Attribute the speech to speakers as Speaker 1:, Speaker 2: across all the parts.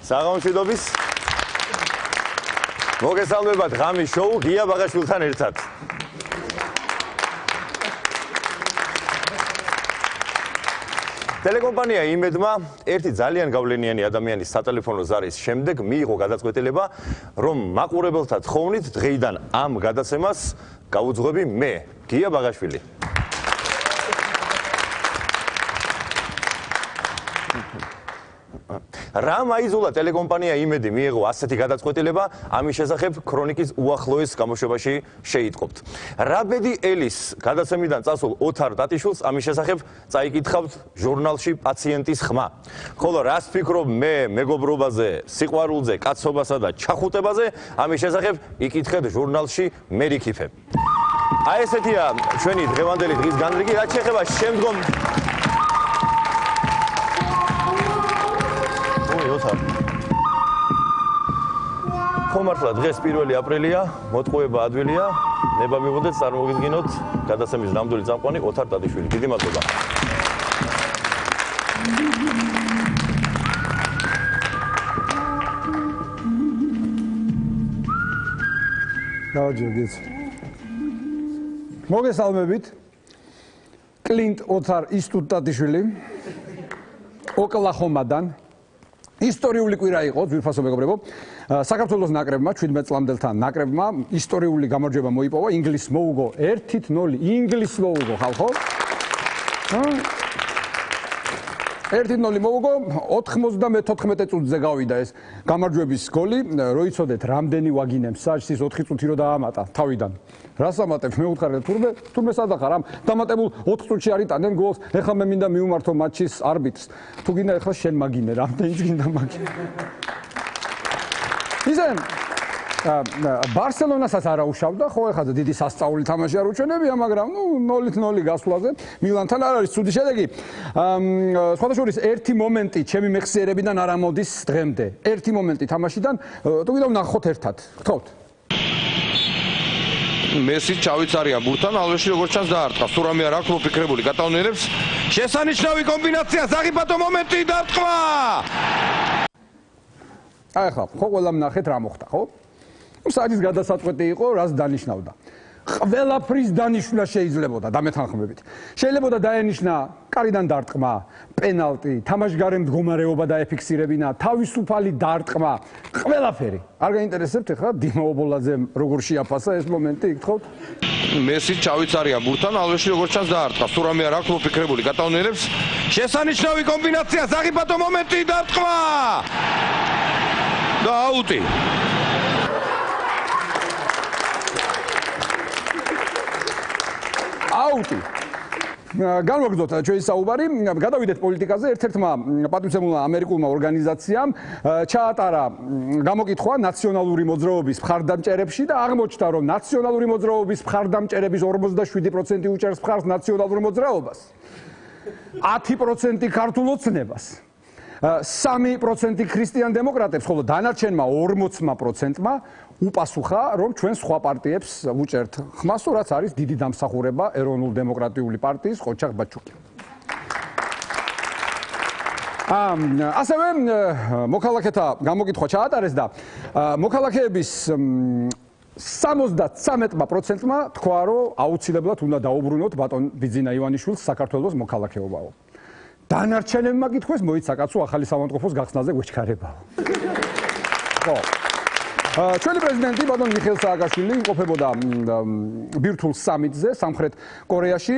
Speaker 1: საღამომშვიდობის. მოგესალმებათ ღამის შოუ ღია ბაღაშვილთან ერთად. ტელეკომპანია იმედმა ერთი ძალიან გავლენიანი ადამიანის სატელეფონო ზარის შემდეგ მიიღო გადაწყვეტილება, რომ მაყურებელთა თხოვნით დღეიდან ამ გადაცემას გავუძღვები მე, ღია ბაღაშვილი. რა მაიზულა ტელეკომპანია იმედი მიიღო ასეთი გადაწყვეტილება, ამის შესახებ ქრონიკის უახლოეს გამოშვებაში შეიტყობთ. რა ბედი ელის გადაცემიდან წასულ ოთარ ტატიშვილს ამის შესახებ წაიკითხავთ ჟურნალში პაციენტის ხმა. ხოლო რას ფიქრობ მე მეგობრობაზე, სიყვარულზე, კაცობასა და ჩახუტებაზე, ამის შესახებ იკითხეთ ჟურნალში მერიქიფე. აი ესეთია ჩვენი დღევანდელი დღის განრიგი, რაც შეეხება შემდგომ ხომართლა დღეს 1 აპრილია, მოტყუება ადვილია, ნება მივღოდეთ წარმოგიდგინოთ გადაცემის ნამდვილი წამყვანი ოთარ ტატიშვილი. დიდი მადლობა.
Speaker 2: გავაჯერდით. მოგესალმებით. კლინტ ოთარ ტატიშვილი. ოკლაჰომადან. ისტორიული კვირა იყო, ძვირფასო მეგობრებო. საქართველოს ნაკრებმა 17 წლამდელთა ნაკრებმა ისტორიული გამარჯვება მოიპოვა, ინგლისს მოუგო 1-0, ინგლისს მოუგო ხალხო. 1-0 მოუგო, 94 წუთზე გავიდა ეს გამარჯვების გოლი, რო იცოდეთ რამდენი ვაგინემ საჭს ის 4 წუთი რო დაამატა თავიდან. რას ამატებ მე უთხარებ თურმე სადახარ ამ დამატებულ 4 წუთში არიტანენ გოლს, ეხლა მე მინდა მიუმართო მატჩის არბიტრს. თუ გინდა ეხლა შენ მაგინე, რამდენიც გინდა მაგინე. ისე ბარსელონასაც არ აუშავდა, ხო ეხლა დიდი სასწაული თამაში არ უჩვენებია, მაგრამ 0-0 გასვლაზე მილანთან არ არის ცუდი შედეგი. სხვადასხვა ერთი მომენტი ჩემი მეხსიერებიდან არ ამოდის დღემდე. ერთი მომენტი თამაშიდან, თუ გინდა ვნახოთ ერთად. გთხოვთ.
Speaker 3: მესი ჩავიცარია ბურთან, ალვეში როგორც ჩანს დაარტყა. სულ რამე არ აქვს მოფიქრებული კატალონელებს. შესანიშნავი კომბინაცია, საღიფათო მომენტი დარტყმა.
Speaker 2: აი ხა, ხო ყველამ ნახეთ რა მოხდა, ხო? სადის გადასაწყვეტი იყო, რას დანიშნავდა. ყველაფრის დანიშვნა შეიძლებოდა დამეთანხმებით. შეიძლება დაენიშნა კარიდან დარტყმა, პენალტი, თამაშგარე მდგომარეობა დაეფიქსირებინა, თავისუფალი დარტყმა, ყველაფერი. არ გაინტერესებთ ახლა დიმა ობოლაძემ როგორ შეაფასა ეს მომენტი, გთხოვთ?
Speaker 3: მესი ჩავიცარია ბურთან, ალვეში როგორც ჩანს დაარტყა. სულ რამე არ აქვს მოფიქრებული კატალონელებს. შესანიშნავი კომბინაცია, საღიფათო მომენტი დარტყმა. და აუტი. აუტი. განვაგრძოთ ჩვენი საუბარი, გადავიდეთ პოლიტიკაზე. ერთ-ერთმა პატრიცემულმა ამერიკულმა ორგანიზაციამ ჩაატარა გამოკითხვა ნაციონალური მოძრაობის მხარდამჭერებში და აღმოჩნდა, რომ ნაციონალური მოძრაობის მხარდამჭერების 47% უჭერს მხარს ნაციონალურ მოძრაობას, 10% ქართულ ოცნებას, 3% ქრისტიან დემოკრატებს, ხოლო დანარჩენმა 40%-მა უპასუხა, რომ ჩვენ სხვა პარტიებს ვუჭერთ ხმას, რაც არის დიდი დამსახურება ეროვნულ დემოკრატიული პარტიის ყოჩაღ ბაჩუკი. ასევე მოქალაქეთა გამოკითხვა ჩაატარეს და მოქალაქეების 73%-მა თქვა, რომ აუცილებლად უნდა დაუბრუნოთ ბატონ ბიძინა ივანიშვილს საქართველოს მოქალაქეობაო. დანარჩენებმა კითხვეს მოიცა კაცო ახალი სამავთყოფოს გახსნაზე გვეჩქარებაო. ხო. ჩვენი პრეზიდენტი ბატონ მიხეილ სააკაშვილი იმყოფებოდა ბირთვულ სამიტზე სამხრეთ კორეაში.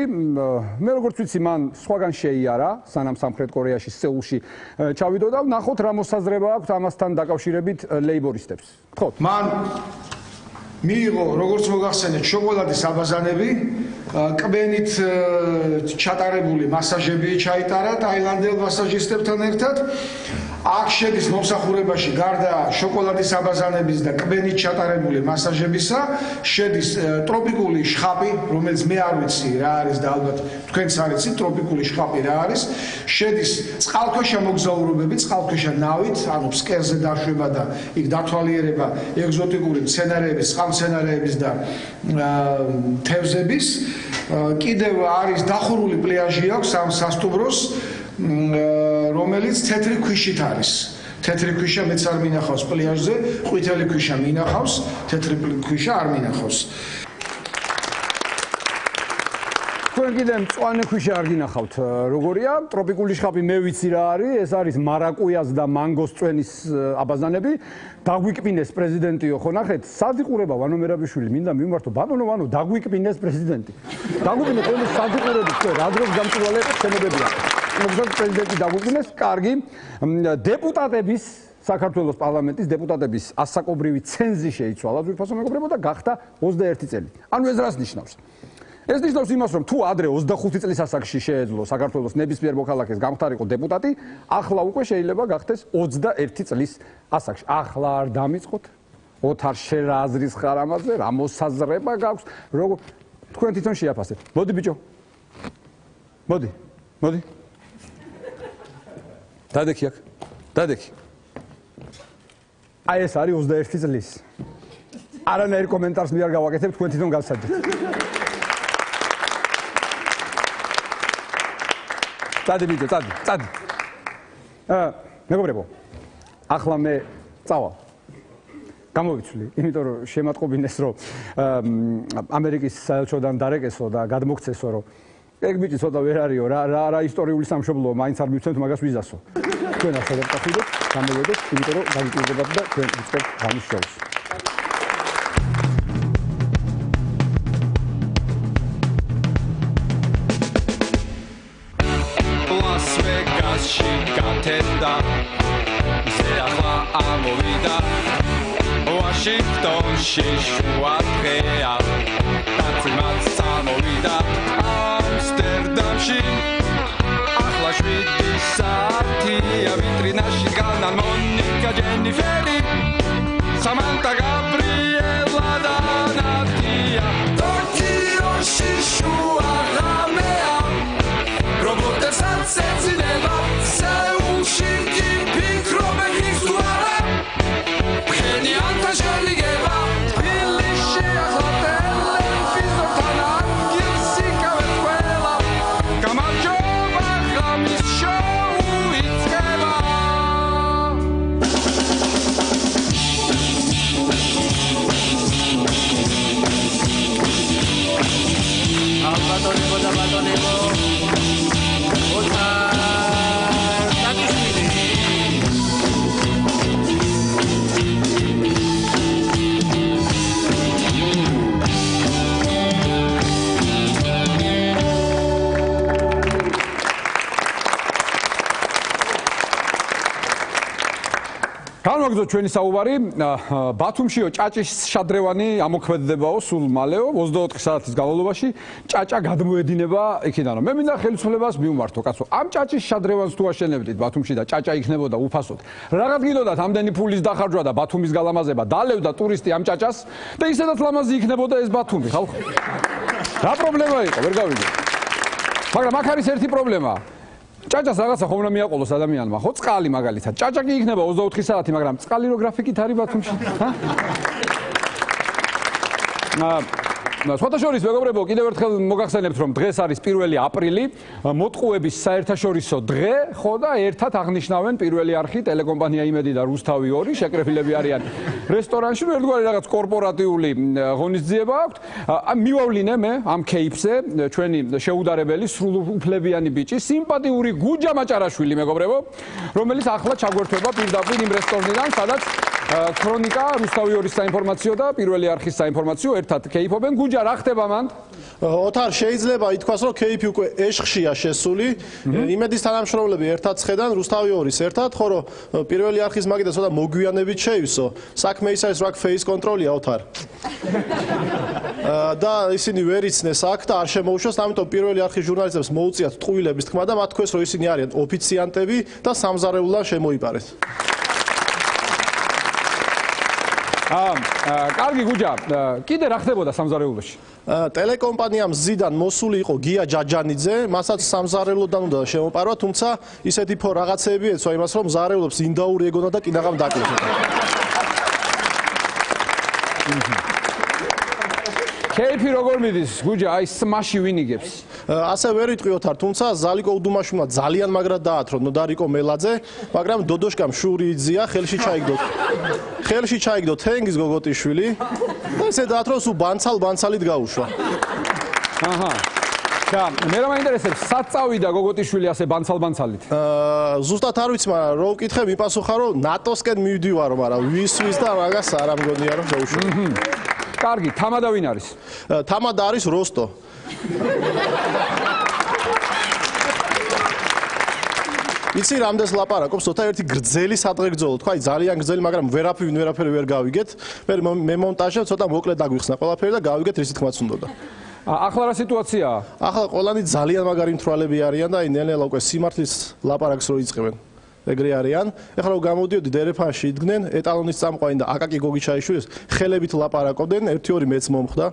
Speaker 3: მე როგორც ვიცი, მან სხვაგან შეიარა, სანამ სამხრეთ კორეაში სეულში ჩავიდო და ვნახოთ რა მოსაზრება აქვს ამასთან დაკავშირებით ლეიბორისტებს. გთხოვთ.
Speaker 4: მან მიიღო, როგორც მოგახსენეთ, შოკოლადის აბაზანები, კბენით ჩატარებული მასაჟები ჩაიტარა ტაილანდელ მასაჟისტებთან ერთად. აქ შედის მომსახურებაში გარდა შოკოლადის აბაზანების და კბენით ჩატარებული მასაჟებისა, შედის ტროპიკული შხაპი, რომელიც მე არ ვიცი რა არის და ალბათ თქვენც არ იცით ტროპიკული შხაპი რა არის, შედის წყალქვეშა მოგზაურობები, წყალქვეშა ნავით, ანუ ფსკერზე დაშვება და იქ დათვალიერება ეგზოტიკური მცენარეების, წყალმცენარეების და თევზების. კიდევ არის დახურული პლაჟი აქვს ამ სასტუმროს, რომელიც თეთრი ქვიშით არის. თეთრი ქვიშა მეც არ მინახავს პლიაჟზე, ყვითელი ქვიშა მინახავს, თეთრი ქვიშა არ მინახავს.
Speaker 2: თქვენ კიდე მწვანე ქვიშა არ გინახავთ როგორია ტროპიკული შხაპი მე ვიცი რა არის ეს არის მარაკუიას და მანგოს წვენის აბაზანები დაგვიკპინეს პრეზიდენტიო ხო ნახეთ სად იყურება ვანო მერაბიშვილი მინდა მიმართო ბატონო ვანო დაგვიკპინეს პრეზიდენტი დაგვიკპინე ყველა სად იყურებით თქვენ რა დროს გამწვანე შენობებია მოგზაურს პრეზიდენტი დაგვიკპინეს კარგი დეპუტატების საქართველოს პარლამენტის დეპუტატების ასაკობრივი ცენზი შეიცვალა ძვირფასო მეგობრებო და გახდა 21 წელი ანუ ეს რას ნიშნავს ეს ნიშნავს იმას, რომ თუ ადრე 25 წლის ასაკში შეეძლო საქართველოს ნებისმიერ მოქალაქეს გამხდარიყო დეპუტატი, ახლა უკვე შეიძლება გახდეს 21 წლის ასაკში. ახლა არ დამიწყოთ? ოთარ შენ რა აზრის ხარ ამაზე? რა მოსაზრება გაქვს? როგორ თქვენ თვითონ შეაფასეთ. მოდი ბიჭო. მოდი. დადექი აქ. დადექი. აი ეს არის 21 წლის. არანაირ კომენტარს მე არ გავაკეთებ, თქვენ თვითონ გავსაჯეთ. წადი ბიჭო, წადი. მეგობრებო, ახლა მე წავალ. გამოვიცვლი, იმიტომ რომ შემატყობინეს, რომ ამერიკის საელჩოდან დარეკესო და გადმოგცესო, რომ ეგ ბიჭი ცოტა ვერ არისო, რა ისტორიული სამშობლოა, მაინც არ მივცემთ მაგას ვიზასო. თქვენ ასე დაგწახიდეთ, გამოვედეთ, იმიტომ რომ დაგიკვირდებათ და თქვენ ვიწყებთ ღამის შოუს.
Speaker 5: Gătenda se afla amovida Washington și șuatrea Tațimat samovida Amsterdam și Ahla șvidi satia Vitrina și Ganan Monica Jenniferi Samantha Gabriela da Natia Tokyo și șuatrea Roboter sațețineva Seul și Jinping Romenic doara Pchenian tașeligeva Pili și hotele Televizor tanan Gilsica vetuela Kamarjova Hamis show Itzkeva Albatonebo da batonebo
Speaker 2: განვაგრძოთ ჩვენი საუბარი ბათუმშიო ჭაჭის შადრევანი ამოქმედდებაო სულ მალეო 24 საათის განმავლობაში ჭაჭა გადმოედინება იქიდან რომ მე მინდა ხელისუფლებას მივმართო კაცო ამ ჭაჭის შადრევანს თუ აშენებდით ბათუმში და ჭაჭა იქნებოდა უფასოდ რაღაც გინდოდათ ამდენი ფულის დახარჯვა და ბათუმის გალამაზება დალევდა ტურისტი ამ ჭაჭას და ისედაც ლამაზი იქნებოდა ეს ბათუმი ხალხო რა პრობლემა იყო ვერ გავიგე მაგრამ აქ არის ერთი პრობლემა ჭაჭას რაღაცა ხომ უნდა მიაყოლოს ადამიანმა ხო წყალი მაგალითად ჭაჭა კი იქნება 24 საათი მაგრამ წყალი რო გრაფიკით არის ბათუმში სხვათა შორის მეგობრებო კიდევ ერთხელ მოგახსენებთ რომ დღეს არის 1 აპრილი მოტყუების საერთაშორისო დღე ხო და ერთად აღნიშნავენ პირველი არხი ტელეკომპანია იმედი და რუსთავი 2 შეკრებილები არიან რესტორანში რომ ერთგვარი რაღაც კორპორატიული ღონისძიება აქვთ მივავლინე მე ამ кейფზე ჩვენი შეუდარებელი სრულუფლებიანი ბიჭი სიმპათიური გუჯა მაჭარაშვილი მეგობრებო რომელიც ახლა ჩაგვერთვება პირდაპირ იმ რესტორნიდან სადაც ქრონიკა რუსთავი 2-ის საინფორმაციო და პირველი არხის საინფორმაციო ერთად кейფობენ გუჯა რა ხდება მან
Speaker 6: ოთარ შეიძლება ითქვას რომ кейფი უკვე ეშხშია შესული იმედის თანამშრომლები ერთად ხედან რუსთავი 2-ის ერთად ხო რომ პირველი არხის მაგიდა ცოტა მოგვიანებით შეივსო საქმე ის არის რომ აქ ფეის კონტროლია ოთარ და ისინი ვერ იცნეს აქ და არ შემოუშვეს ამიტომ პირველი არხის ჟურნალისტებს მოუწიათ ტყუილების თქმა და მათ თქვეს რომ ისინი არიან ოფიციანტები და სამზარეულოდან შემოიპარეთ
Speaker 2: კარგი გუჯა კიდე რა ხდებოდა სამზარეულოში
Speaker 6: ტელეკომპანია მზიდან მოსული იყო გია ჯაჯანიძე მასაც სამზარეულოდან უნდა შემოპარვა თუმცა ისეთი რაღაცეები ეცვა იმას რომ მზარეულობს ინდაური ეგონა და კინაღამ დაკლეს
Speaker 2: KP როგორ მიდის? გუჯა, აი სმაში ვინ იგებს?
Speaker 6: ასე ვერ იტყვიოთ არ, თუმცა ზალიკო უდუმაშვილმა ძალიან მაგრად დაათრო ნოდარიკო მელაძე, მაგრამ დოდოშკამ შური იძია, ხელში ჩაიგდო თენგის გოგოტიშვილი და ესე დაათრო სულ ბანცალით გაუშვა.
Speaker 2: აჰა. და მე რა მაინტერესებს, სად წავიდა გოგოტიშვილი ასე ბანცალით?
Speaker 6: ზუსტად არ ვიცი, მაგრამ რო ვკითხე, მიპასუხა, რომ ნატოსკენ მივდივარო, მაგრამ ვის და მაგას არ ამგონია რომ დაუშვა.
Speaker 2: კარგი, თამადა ვინ არის?
Speaker 6: თამადა არის როსტო. იცი რამდენს ლაპარაკობს, თოთა ერთი გრძელი სადღეგრძელო, თქვა ძალიან გრძელი, მაგრამ ვერაფერი ვერ გავიგეთ. მე მონტაჟებ, ცოტა მოკლედ დაგვიხსნა ყველაფერი და გავიგეთ რისი თქმაც უნდოდა.
Speaker 2: ახლა რა სიტუაციაა?
Speaker 6: ახლა ყველანი ძალიან მაგარი მთვრალები არიან და აი ნელ-ნელა უკვე სიმართლის ლაპარაკს რო იწყებენ. ეგრე არიან. ეხლა რომ გამოდიოდი დერეფანში იდგნენ, ეტალონის წამყვანი და აკაკი გოგიჩაიშვილის ხელებით ლაპარაკობდნენ, 1-2 მეც მომხდა.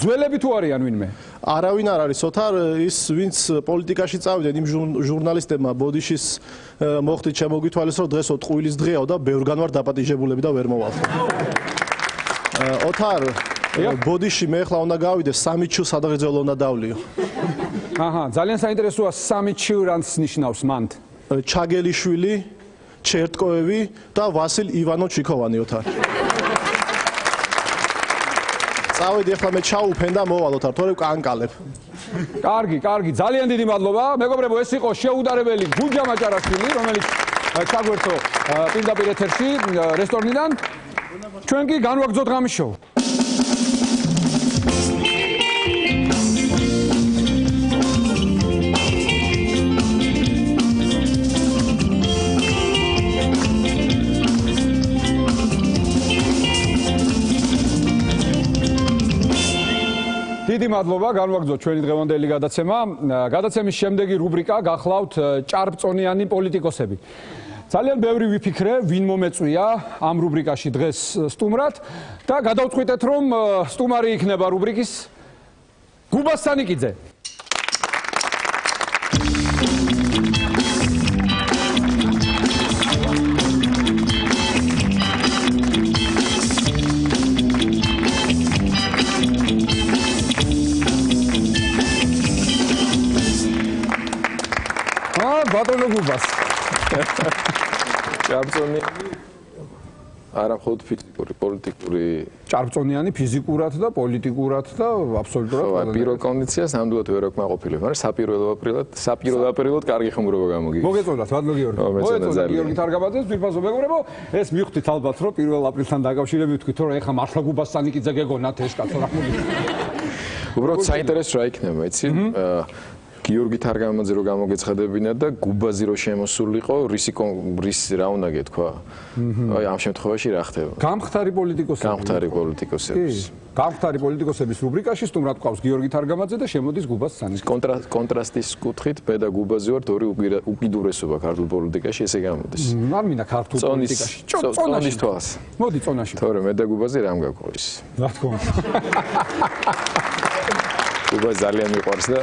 Speaker 2: ძველები თუ არიან ვინმე?
Speaker 6: არავინ არ არის, ოთარ ის ვინც პოლიტიკაში წავიდნენ იმ ჟურნალისტებმა ბოდიშის მოხდით შემოგვითვალეს რომ დღესო ტყუილის დღეაო და ბევრგან ვარ დაპატიჟებულები და ვერ მოვალ. ოთარ ბოდიში მე ახლა უნდა გავიდე 3 ჩუ სადღეგრძელო უნდა დავლიო.
Speaker 2: აჰა, ძალიან საინტერესოა 3 ჩუ რანს ნიშნავს მანდ.
Speaker 6: ჩაგელიშვილი, ჩერტკოევი და ვასილ ივანო-ჩიქოვანი ოთარ. წავედი ახლა მე ჩაუფენ და მოვალ ოთარ, თორე კანკალებ.
Speaker 2: კარგი, ძალიან დიდი მადლობა. მეგობრებო, ეს იყო შეუდარებელი გუჯა მაჭარაშვილი, რომელიც ჩაგვერთო პირდაპირ ეთერში რესტორნიდან. ჩვენ კი განვაგრძოთ ღამის შოუ. დიდი მადლობა, განვაგრძოთ ჩვენი დღევანდელი გადაცემა. გადაცემის შემდეგი რუბრიკა გახლავთ ჭარბწონიანი პოლიტიკოსები. ძალიან ბევრი ვიფიქრე, ვინ მომეწვია ამ რუბრიკაში დღეს სტუმრად და გადავწყვიტეთ, რომ სტუმარი იქნება რუბრიკის გუბას სანიკიძე. ბატონო გუბას.
Speaker 7: ჭარბწონიანი არა მხოლოდ ფიზიკური, პოლიტიკური.
Speaker 2: ჭარბწონიანი ფიზიკურად და პოლიტიკურად და აბსოლუტურად.
Speaker 7: პირველ კონდიციას ნამდვილად ვერ აკმაყოფილებ, მაგრამ საპირისპიროდ კარგი ხუმრობა გამოგიგებს.
Speaker 2: მოგეწონათ, ბატონო გიორგი. მოგეწონათ გიორგი თარგაბაძეს, ვიფასო მეგობრებო, ეს მივხვდით ალბათ, რომ 1 აპრილთან დაკავშირებით ვთქვით, რომ ეხა მართლა გუბას სანიკიძე გეგონათ ეს კაცო რა მოდი.
Speaker 7: უბრალოდ საინტერესო რა იქნება, იცი? გიორგი თარგამაძე რო გამოგეცხადებინა და გუბაზი რო შემოსულიყო, რის რა უნდა გეთქვა? აი ამ შემთხვევაში რა ხდება?
Speaker 2: გამხდარი პოლიტიკოსების. გამხდარი პოლიტიკოსების რუბრიკაში სტუმრად ყავს გიორგი თარგამაძე და შემოდის გუბას სანიკიძე.
Speaker 7: კონტრასტის კუთხით მე და გუბაზი ვართ ორი უკიდურესობა ქართულ პოლიტიკაში, ესე გამოდის.
Speaker 2: არ მინდა ქართულ პოლიტიკაში.
Speaker 7: წონის თვალს.
Speaker 2: მოდი წონაში.
Speaker 7: თორე მე და გუბაზი რამ გაგვყვის?
Speaker 2: რა თქმა უნდა.
Speaker 7: გუბაზი ძალიან მიყვარს და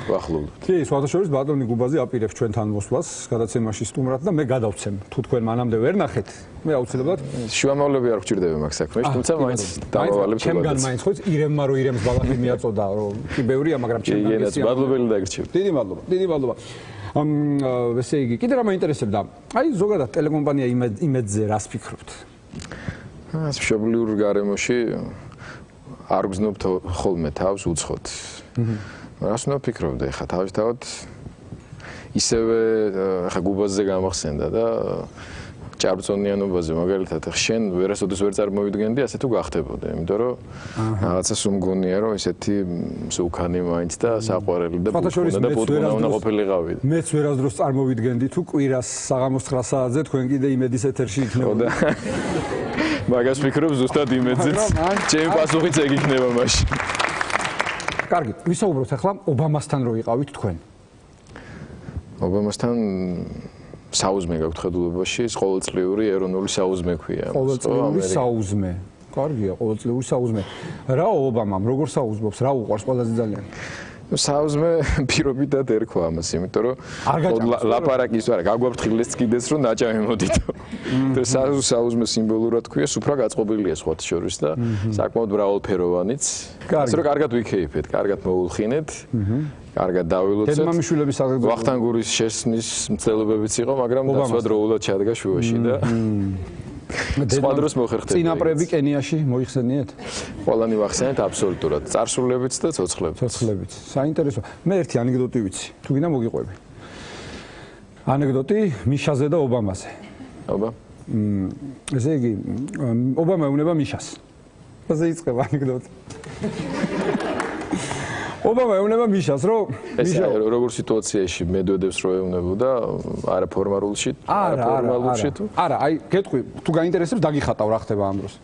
Speaker 7: ვახლობთ.
Speaker 2: კი, სხვადასხვა ბატონი გუბაზი აპირებს ჩვენთან მოსვლას გადაცემაში სტუმრად და მე გადავცემ. თუ თქვენ მანამდე ვერ ნახეთ, მე აუცილებლად
Speaker 7: შუამავლები არ გვჭირდება მაგ საქმეში, თუმცა მაინც დავავალებ თვალს.
Speaker 2: ჩემგან მაინც ხო ირემმა რო ირემს ბალახი მიაწოდა, რომ კი ბევრია, მაგრამ ჩემგან
Speaker 7: ისე მადლობელი დაგრჩები.
Speaker 2: დიდი მადლობა. ესე იგი, კიდე რა მაინტერესებდა? აი ზოგადად ტელეკომპანია იმედზე რას ფიქრობთ?
Speaker 7: ეს მშობლიურ გარემოში არ გზნობთ ხოლმე თავს უცხოთ. რას უნდა ფიქრობდე ხა თავისთავად ისევე ხა გუბაზზე გამახსენდა და ჭარბწონიანობაზე მაგალითად შენ ვერასოდეს ვერ წარმოვიდგენდი ასე თუ გახდებოდა, იმიტომ რომ რაღაცა სუმგონია რომ ესეთი სულქანი მაინც და საყვარელი და პუტუნა უნდა ყოფილიყავი.
Speaker 2: მეც ვერასდროს წარმოვიდგენდი თუ კვირას საღამოს 9 საათზე თქვენ კიდე იმედის ეთერში იქნებოდა.
Speaker 7: მაგას ფიქრობ ზუსტად იმედზეც. ჩემი პასუხიც ეგ იქნება მაშინ.
Speaker 2: კარგი, ვისაუბროთ ახლა ობამასთან რო იყავით თქვენ.
Speaker 7: ობამასთან საუზმე გაქვთ ხედულებაში, ყოველწლიური ეროვნული საუზმე ქვია.
Speaker 2: ყოველწლიური საუზმე. კარგია, ყოველწლიური საუზმე. რა ობამამ, როგორ საუზმობს, რა უყვარს ყველაზე ძალიან?
Speaker 7: საუზმე პირობითად ერქვა ამას, იმიტომ რომ ლაპარაკის არა, გაგვაფრთხილეს კიდეც რომ ნაჭამი მოდიდო. და საუზმე სიმბოლურად ქვია, სუფრა გაწყობილია სხვათა შორის და საკმაოდ მრავალფეროვანიც. ასე რომ კარგად ვიქეიფეთ, კარგად მოულხინეთ. კარგად დავილოცეთ.
Speaker 3: დედმამიშვილების საზოგადოება
Speaker 7: ვახტანგურის შესნის მცდელობებიც იყო, მაგრამ დაცვა დროულად ჩადგა შუაში და სხვა დროს მოხერხდა.
Speaker 3: წინაპრები კენიაში მოიხსენიეთ?
Speaker 7: ყველანი ვახსენეთ აბსოლუტურად, წარსულებიც და ცოცხლებიც.
Speaker 3: ცოცხლებიც. საინტერესო. მე ერთი ანეკდოტი ვიცი, თუ გინდა მოგიყვები. ანეკდოტი მიშაზე და ობამაზე.
Speaker 7: აბა.
Speaker 3: ესე იგი, ობამა ეუბნება მიშას. ასე იწყება ანეკდოტი. ობამა ეუბნება მიშას, რომ
Speaker 7: მიშა როგორ სიტუაციაში მედვედევს რო ეუბნებოდა, არა ფორმალურში, თუ?
Speaker 3: არა, აი, გეტყვი, თუ გაინტერესებს, დაგიხატავ რა ხდება ამ დროს.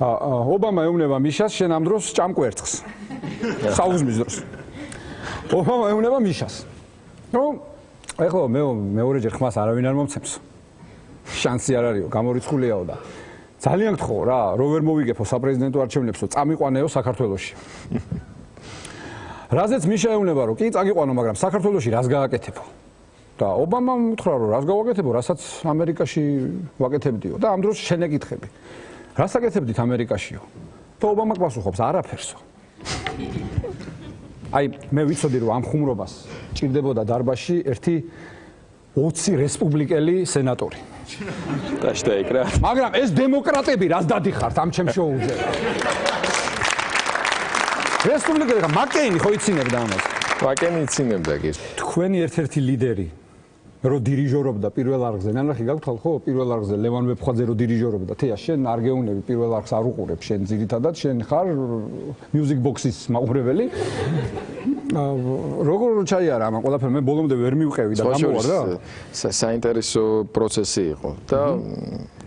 Speaker 3: ობამა ეუბნება მიშას, შენ ამ დროს ჭამკვერცხს. საუზმის დროს. ობამა ეუბნება მიშას. რომ ეხლა მეორეჯერ ხმას არავინ არ მომცემს. შანსი არ არისო, გამორიცხულიაო და ძალიან გთხოვ რა, რო ვერ მოვიგებო საპრეზიდენტო არჩევნებსო, წამიყვანეო საქართველოში. რაზეც მიშა ეუბნება, რომ კი წაგიყვანო, მაგრამ საქართველოში რას გააკეთებო? და ობამამ უთხრა, რომ რას გავაკეთებო, რასაც ამერიკაში ვაკეთებდიო და ამ დროს შენ ეკითხები. რას აკეთებდით ამერიკაშიო? და ობამა პასუხობს, არაფერსო. აი, მე ვიცოდი, რომ ამ ხუმრობას ჭირდებოდა დარბაზში ერთი 20 რესპუბლიკელი სენატორი.
Speaker 7: დაშტაიკრა.
Speaker 3: მაგრამ ეს დემოკრატები რას დადიხართ ამ ჩემ შოუზე? რესპუბლიკელი მაკეინი ხო იცინებდა ამას?
Speaker 7: მაკეინი იცინებდა კი.
Speaker 3: თქვენი ერთ-ერთი ლიდერი რო დირიჟორობდა პირველ არხზე, ნანახი გაგთვალ ხო პირველ არხზე ლევან ვეფხვაძე რო დირიჟორობდა, თეა შენ არ გეუნები პირველ არხს არ უყურებ, შენ ძირითადად შენ ხარ მიუზიკ ბოქსის მაყურებელი. როგორ ჩაიარა ამ ყველაფერს მე ბოლომდე ვერ მივყევი და გამოვარდა.
Speaker 7: საინტერესო პროცესი იყო და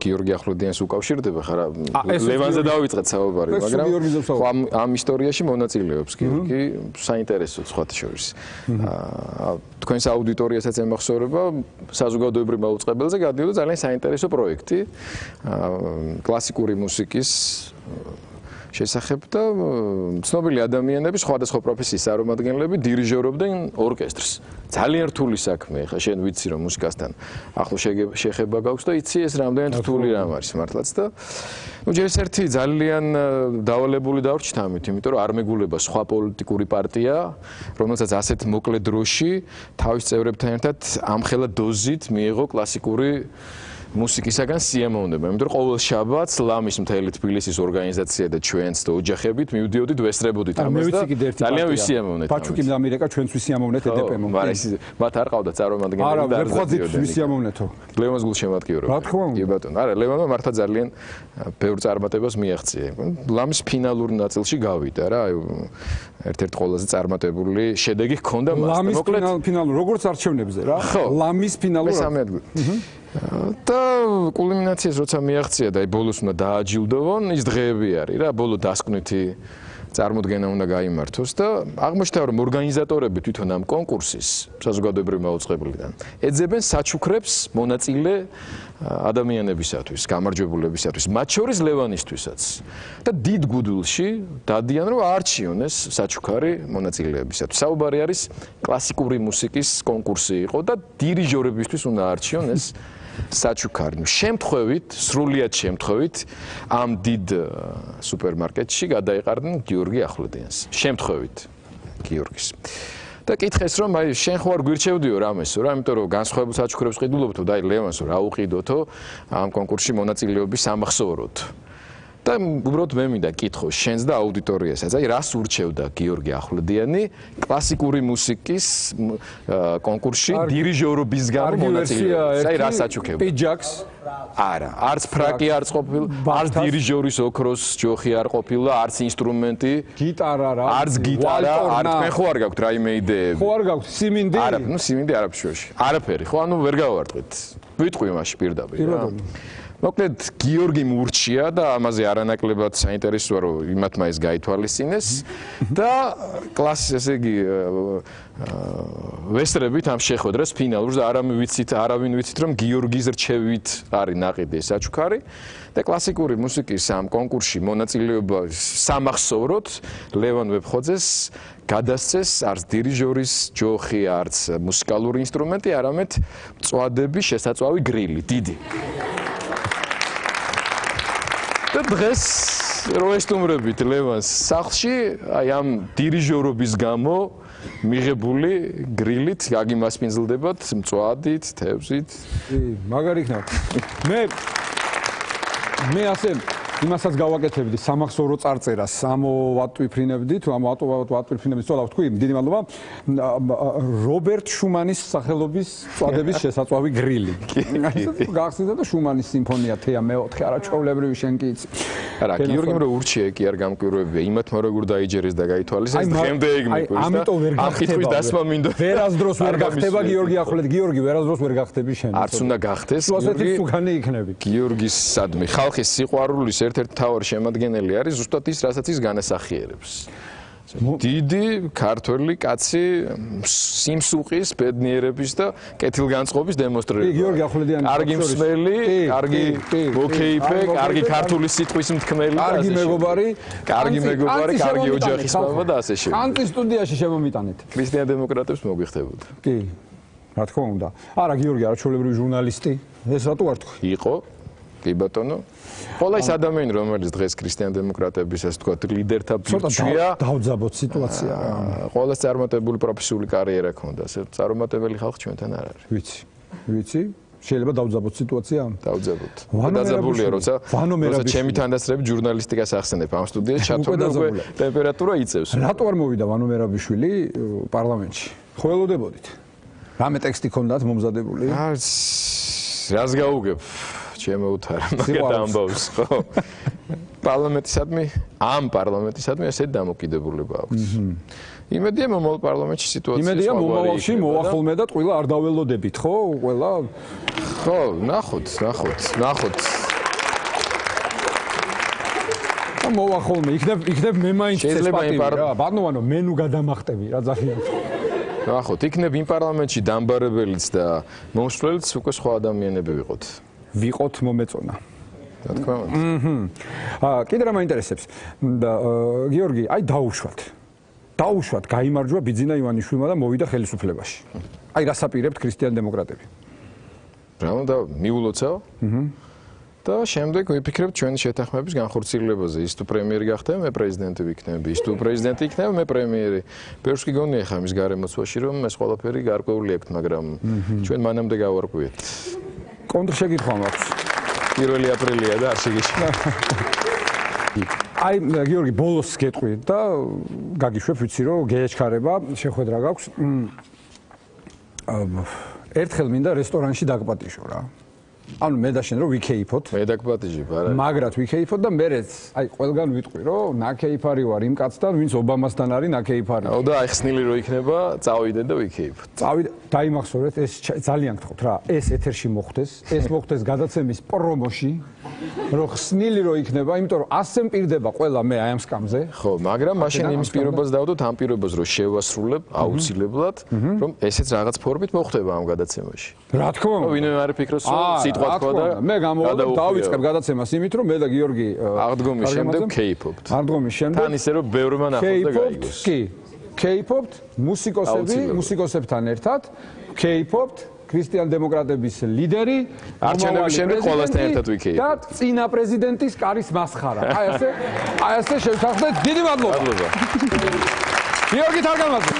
Speaker 7: გიორგი ახვლედიანს უკავშირდება ხარ ლევანზე დავიწყეთ საუბარი, მაგრამ ამ ისტორიაში მონაწილეობს გიორგი, საინტერესო სხვათა შორის. თქვენს აუდიტორიასაც ემახსოვრება საზოგადოებრივ მაუწყებელზე გადიოდა ძალიან საინტერესო პროექტი კლასიკური მუსიკის შესახებ და ცნობილი ადამიანები, სხვადასხვა პროფესიის წარმომადგენლები დირიჟორობდნენ ორკესტრს. ძალიან რთული საქმე, ხა შენ ვიცი რომ მუსიკასთან ახლო შეხება გაქვს და იცი ეს რამდენად რთული რამ არის მართლაც და ჯერ ერთი ძალიან დავალებული დავრჩით ამით, იმიტომ რომ არ მეგულება სხვა პოლიტიკური პარტია, რომელსაც ასეთ მოკლე დროში თავის წევრებთან ერთად ამხელა დოზით მიიღო კლასიკური მუსიკისაგან სიამოვნება, იმიტომ რომ ყოველ შაბათს ლამის მთელი თბილისის ორგანიზაცია და ჩვენც და ოჯახებით მივდიოდით ვესწრებოდით ამას და ძალიან ვისიამოვნეთ.
Speaker 3: პაჩუკი დამირეკა ჩვენც ვისიამოვნეთ EDP-მ.
Speaker 7: მაგრამ მათ არ ყავდა წარმომადგენლები და
Speaker 3: არა, ვეფხვაძეც ვისიამოვნეთო.
Speaker 7: ლევანს გულშემატკივრობდა.
Speaker 3: რა თქმა უნდა.
Speaker 7: კი ბატონო, არა, ლევანმა მართლა ძალიან ბევრ წარმატებას მიაღწია. ლამის ფინალურ ნაწილში გავიდა რა, აი ერთ-ერთ ყველაზე წარმატებული შედეგი ჰქონდა მას.
Speaker 3: ლამის ფინალურ, როგორც არჩევნებზე რა? ლამის ფინალურ.
Speaker 7: მესამე ადგილი. და კულმინაციას როცა მიაღწია და აი ბოლოს უნდა დააჯილდოვონ, ის დღეები არის რა, ბოლო დასკვნითი წარმოდგენა უნდა გაიმართოს და აღმოჩნდა რომ ორგანიზატორები თვითონ ამ კონკურსის საზოგადოებრივ მაუწყებლიდან ეძებენ საჩუქრებს მონაწილე ადამიანებისათვის, გამარჯვებულებისათვის, მათ შორის ლევანისთვისაც. და დიდ გუდულში დადიან რომ არჩიონ ეს საჩუქარი მონაწილეებისათვის. საუბარი არის კლასიკური მუსიკის კონკურსი იყო და დირიჟორებისთვის უნდა არჩიონ ეს საჩუქარი. შემთხვევით, სრულიად შემთხვევით ამ დიდ სუპერმარკეტში გადაეყარნენ გიორგი ახვლედიანს. შემთხვევით გიორგის. და კითხეს რომ აი შენ ხო არ გვირჩევდიო რამესო რა, იმიტომ რომ განსხვავებულ საჩუქრებს ყიდულობთო და აი ლევანსო რა უყიდოთო ამ კონკურსში მონაწილეობის სამახსოვროდ. და უბრალოდ მე მინდა კითხო შენს და აუდიტორიასაც, აი რას ურჩევდა გიორგი ახვლედიანი კლასიკური მუსიკის კონკურსში დირიჟორობის გამო მონაწილეობას? აი რას აჩუქებდა?
Speaker 3: პიჯაკს
Speaker 7: არა, არც ფრაკი არ ყოფილა, არც დირიჟორის ოქროს ჯოხი არ ყოფილა, არც ინსტრუმენტი,
Speaker 3: გიტარა რა,
Speaker 7: არც გიტარა, არ თქვენ ხო არ გაქვთ რაიმე იდეები?
Speaker 3: ხო არ გაქვთ სიმინდი?
Speaker 7: არა, ნუ სიმინდი არაფერში. არაფერი, ხო ანუ ვერ გავარტყით. ვიტყვი მაშინ პირდაპირ რა. მოკლედ გიორგი მურჩია და ამაზე არანაკლებად საინტერესოა რომ იმათმა ეს გაითვალისწინეს და კლასის ესე იგი ვესწრებით ამ შეხვედრას ფინალურს და არავინ ვიცით რომ გიორგის რჩევით არის ნაყიდი საჩუქარი და კლასიკური მუსიკის ამ კონკურსში მონაწილეობა სამახსოვროდ ლევან ვეფხოძეს გადასცეს არც დირიჟორის ჯოხი არც მუსიკალური ინსტრუმენტი არამედ მწვადების შესაწვავი გრილი დიდი და დღეს რო ესტუმრებით ლევანს სახლში აი ამ დირიჟორობის გამო მიღებული გრილით გაგიმასპინძლდებათ მწვადით თევზით
Speaker 2: მაგარი იქნება მე ასე იმასაც გავაკეთებდი სამახსოვრო წარწერას ამოვატვიფრინებდი თუ ამოვატვიფრინებდი სწორად ვთქვი დიდი მადლობა რობერტ შუმანის სახელობის წვადების შესაწვავი გრილი გახსნიდა და შუმანის სიმფონია თეა მეოთხე არაჩვეულებრივი შენ კი იცი
Speaker 7: არა გიორგიმ რო ურჩია კი არ გამკვირვებია იმათმა როგორ დაიჯერეს და გაითვალისწინეს დღემდე ეგ მიყვარს და
Speaker 2: ამიტომ ვერ გახდება
Speaker 7: დასმა მინდო
Speaker 2: ვერასდროს ვერ გახდება გიორგი ახვლეთ გიორგი ვერასდროს ვერ გახდები შენ
Speaker 7: არც უნდა გახდეს
Speaker 2: გიორგი უკანი იქნები
Speaker 7: გიორგის სადმი ხალხის სიყვარულის ერთ-ერთი მთავარი შემადგენელი არის ზუსტად ის რასაც ის განასახიერებს დიდი ქართველი კაცი სიმსუყის ბედნიერების და კეთილგანწყობის დემონსტრირება
Speaker 2: გიორგი ახვლედიანი
Speaker 7: კარგი მსმელი კარგი მოკეიფე კარგი ქართული სიტყვის მთქმელი
Speaker 2: კარგი მეგობარი
Speaker 7: კარგი ოჯახის მამა და ასე შემდეგ
Speaker 2: კანტის სტუდიაში შემომიტანეთ
Speaker 7: ქრისტიან დემოკრატებს მოგვიხდებოდა
Speaker 2: კი რა თქმა უნდა არა გიორგი არაჩვეულებრივი ჟურნალისტი ეს რატო არ თქვი
Speaker 7: იყო კი ბატონო ყველა ის ადამიანი რომელიც დღეს ქრისტიან დემოკრატების ასე თქვა ლიდერთა ბიჭია
Speaker 2: დავძაბოთ სიტუაცია
Speaker 7: ყველას წარმატებული პროფესიული კარიერა ჰქონდა ასე წარმატებელი ხალხი ჩვენთან არ არის
Speaker 2: ვიცი შეიძლება დავძაბოთ სიტუაცია
Speaker 7: დავძაბოთ დაძაბულია როცა ჩემი თანდასწრები ჟურნალისტიკას ახსენებ ამ სტუდიაში ჩათვალე უკვე ტემპერატურა იწევს
Speaker 2: რატო არ მოვიდა ვანო მერაბიშვილი პარლამენტში ხველოდებოდით რამე ტექსტი ქონდათ მომზადებული
Speaker 7: რას გაუგებ შემოუთარა მაგათ ამბავს ხო პარლამენტისადმი ესეთ დამოკიდებულება აქვს იმედია მომავალ პარლამენტში სიტუაცია
Speaker 2: იმედია მომავალში მოვახოლმე და ტყუილა არ დაველოდებით ხო ყველა
Speaker 7: ხო ნახოთ
Speaker 2: მოვახოლმე იქნებ მე მაინც წესპატივი რა ბატონო მე ნუ გადამახტები რა ძალიან
Speaker 7: ნახოთ იქნებ იმ პარლამენტში დამბარებელიც და მომსვლელიც უკვე სხვა ადამიანები
Speaker 2: ვიყოთ მომეწონა
Speaker 7: რა თქმა უნდა
Speaker 2: კიდე რა მაინტერესებს გიორგი აი დაუშვათ გაიმარჯვა ბიძინა ივანიშვილმა და მოვიდა ხელისუფლებაში აი რას აპირებთ ქრისტიან დემოკრატები
Speaker 7: რა უნდა მიულოცავ და შემდეგ ვიფიქრებთ ჩვენი შეთანხმების განხორციელებაზე ის თუ პრემიერი გახდება მე პრეზიდენტი ვიქნები ის თუ პრეზიდენტი იქნება მე პრემიერი ბევრს კი გონია ხა მის გარემოცვაში რომ ეს ყველაფერი გარკვეული აქვს მაგრამ ჩვენ მანამდე გავარკვიეთ
Speaker 2: კონტრშეკითხვა მაქვს
Speaker 7: 1 აპრილია და არ შეგეშინა
Speaker 2: აი გიორგი ბოლოს გეტყვი და გაგიშვებ ვიცი რომ გეეჩქარება შეხვედრა გაქვს ერთხელ მინდა რესტორანში დაგპატიჟო რა ანუ მე და შენ რომ ვიქეიფოთ
Speaker 7: მე დაგპატიჟებ არა
Speaker 2: მაგრად ვიქეიფოთ და მერეც აი ყველგან ვიტყვი რომ ნაკეიფარი ვარ იმ კაცთან ვინც ობამასთან არის ნაკეიფარი
Speaker 7: და აი ხსნილი რო იქნება წავიდე და ვიქეიფოთ
Speaker 2: დაიმახსოვრეთ ეს ძალიან გთხოვთ რა ეს ეთერში მოხდეს ეს მოხდეს გადაცემის პრომოში რომ ხსნილი რო იქნება იმიტომ რომ ასე მპირდება ყველა მე აი ამ სკამზე
Speaker 7: ხო მაგრამ მაშინ იმის პირობას დავდოთ ამ პირობას რომ შევასრულებ აუცილებლად რომ ესეც რაღაც ფორმით მოხდება ამ გადაცემაში
Speaker 2: რა თქმა უნდა
Speaker 7: ვინმე არ ფიქრობს რომ
Speaker 2: მე გამოვიდა დავიწყებ გადაცემას იმით რომ მე და გიორგი
Speaker 7: აღდგომის შემდეგ კეიფობთ
Speaker 2: აღდგომის შემდეგ
Speaker 7: თან ისე რომ ბევრმა ნახოს და გაიგოს
Speaker 2: კი კეიფობთ მუსიკოსებთან ერთად კეიფობთ ქრისტიან დემოკრატების ლიდერი
Speaker 7: არჩევნების შემდეგ ყველასთან ერთად ვიქეიფ
Speaker 2: და წინა პრეზიდენტის კარის მასხარა აი ასე შევთანხმდეთ დიდი მადლობა გიორგი თარგამაძე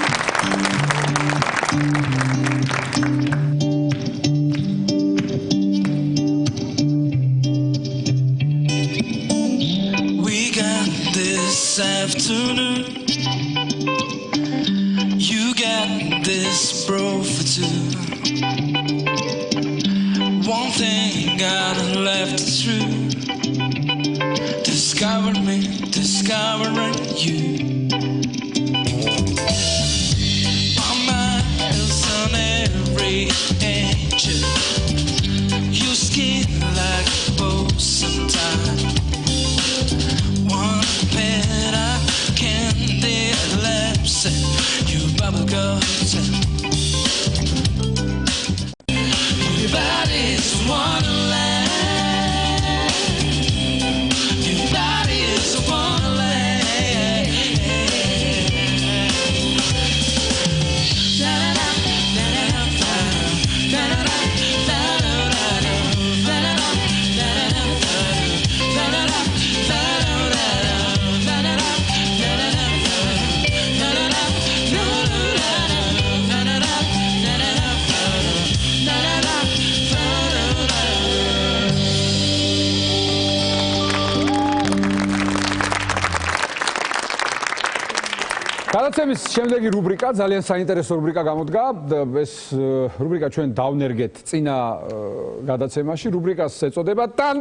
Speaker 8: This afternoon, you got this bro for two. One thing got left is true. Discovering you. My mind's on every edge. Your skin like a bow.
Speaker 3: გადაცემის შემდეგი რუბრიკა ძალიან საინტერესო რუბრიკა გამოდგა. ეს რუბრიკა ჩვენ დავნერგეთ წინა გადაცემაში. რუბრიკას ეწოდება დან.